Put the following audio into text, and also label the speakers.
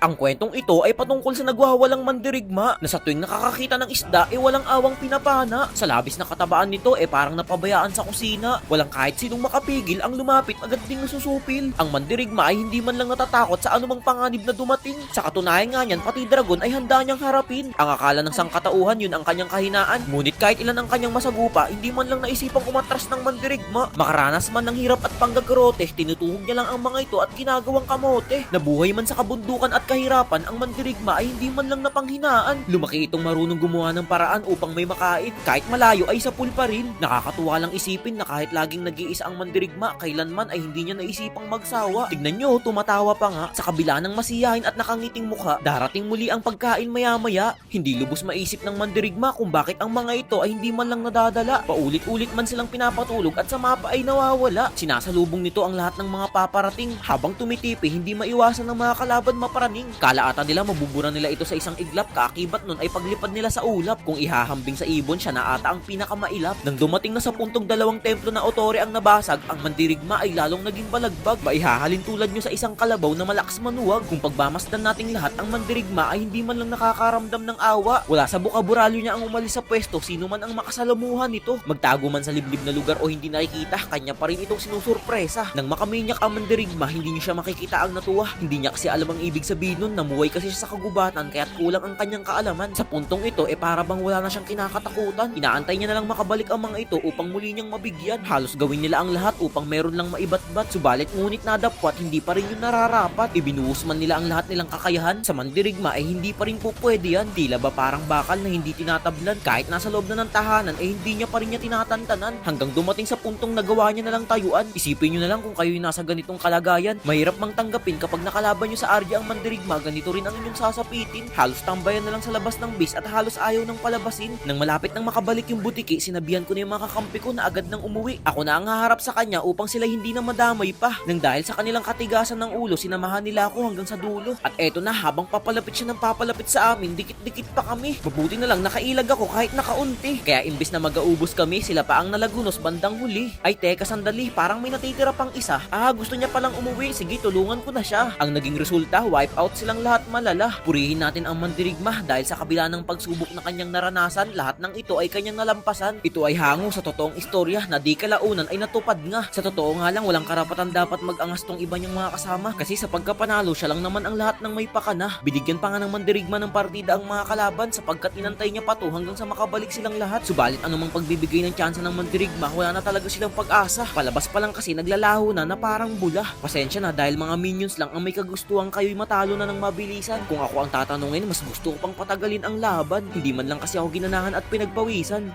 Speaker 1: Ang kwentong ito ay patungkol sa nagwawalang mandirigma na sa tuwing nakakakita ng isda walang awang pinapana. Sa labis na katabaan nito parang napabayaan sa kusina. Walang kahit sinong makapigil ang lumapit agad ding nasusupil. Ang mandirigma ay hindi man lang natatakot sa anumang panganib na dumating. Sa katunayan nga niyan, pati dragon ay handa niyang harapin. Ang akala ng sangkatauhan yun ang kanyang kahinaan. Ngunit kahit ilan ang kanyang masagupa, hindi man lang naisipang umatras ng mandirigma. Makaranas man ng hirap at panggagrote, tinutuhog niya lang ang mga ito at ginagawang kamote. Nabuhay man sa kabundukan at kahirapan, ang mandirigma ay hindi man lang napanghinaan. Lumaki itong marunong gumawa ng paraan upang may makain. Kahit malayo ay sa pool pa rin. Nakakatuwa lang isipin na kahit laging nag-iisa ang mandirigma, kailanman ay hindi niya naisipang magsawa. Tignan nyo, tumatawa pa nga. Sa kabila ng masiyahin at nakangiting mukha, darating muli ang pagkain maya-maya. Hindi lubos maisip ng mandirigma kung bakit ang mga ito ay hindi man lang nadadala. Paulit-ulit man silang pinapatulog at sa mapa ay nawawala. Sinasalubong nito ang lahat ng mga paparating. Habang tumitipi, hindi maiwasan ng mga kalaban maparaning. Kala ata nila mabubura nila ito sa isang iglap, kaakibat nun ay paglipad nila sa ulap. Kung ihahambing sa ibon, siya na ata ang pinakamailap. Nang dumating na sa puntong dalawang templo na otore ang nabasag, ang mandirigma ay lalong naging balagbag. Maihahalin tulad nyo sa isang kalabaw na malakas manuwag. Kung pagmamasdan nating lahat, ang mandirigma ay hindi man lang nakakaramdam ng awa. Wala sa bukaburalyo niya ang umalis sa pwesto, sino man ang makasalamuhan nito. Magtago man sa liblib na lugar o hindi nakikita, kanya pa rin itong sinusurpresa. Nang makaminyak ang mandirigma, hindi niyo siya makikita ang natuwa. Hindi niya kasi alam ang ibig sabihin nun, namuhay kasi siya sa kagubatan kaya't kulang ang kanyang kaalaman. Sa puntong ito, para bang wala na siyang kinakatakutan. Inaantay niya na lang makabalik ang mga ito upang muli niyang mabigyan. Halos gawin nila ang lahat upang meron lang maibatbat. Subalit ngunit nadapwat, hindi pa rin yun nararapat. Ibinuhos man nila ang lahat nilang kakayahan. Sa mandirigma hindi pa rin po pwede yan. Tila ba parang bakal na hindi tinatablan. Kahit nasa loob na ng tahanan hindi niya pa rin niya tinatantanan. Hanggang dumating sa puntong nagawa niya na lang tayuan. Isipin niyo na lang kung kayo nasa ganitong kalagayan. Mahirap mang tanggapin kapag nakalaban niyo sa area ang mandirigma, ganito rin ang inyong sasapitin. Halos tambayan na lang sa labas ng base at halos ayaw nang palabasin. Nang malapit nang makabalik yung butiki, sinabihan ko na yung mga kakampi ko na agad nang umuwi. Ako na ang haharap sa kanya upang sila hindi na madamay pa. Nang dahil sa kanilang katigasan ng ulo, sinamahan nila ako hanggang sa dulo. At eto na, habang papalapit siya ng papalapit sa amin, dikit-dikit pa kami. Mabuti na lang nakailag ako kahit nakaunti. Kaya imbis na magaubos kami, sila pa ang nalagunos bandang huli. Ay teka sandali, parang may natitira pang isa. Gusto niya palang umuwi. Sige, tulungan ko na siya. Ang naging resulta, wipe out silang lahat malala. Purihin natin ang mandirigma dahil sa kabila ng pagsubok na kanyang naranasan, lahat ng ito ay kanyang nalampasan. Ito ay hango sa totoong istorya na di kalaunan ay natupad nga. Sa totoo nga lang, walang karapatan dapat mag-angas tong iba niyang mga kasama kasi sa pagkapanalo siya lang naman ang lahat ng may pakana. Binigyan pa nga ng mandirigma ng partida ang mga kalaban sapagkat inantay niya pa to hanggang sa makabalik silang lahat. Subalit anumang pagbibigay ng tsansa ng mandirigma, wala na talaga silang pag-asa. Palabas pa lang kasi naglalaho na parang bula. Pasensya na dahil mga minions lang ang may kagustuhan kayo'y matalo na ng mabilisan. Kung ako ang tatanungin, mas gusto ko pang patagalin ang laban. Hindi man lang kasi ako ginanahan at pinagpawisan.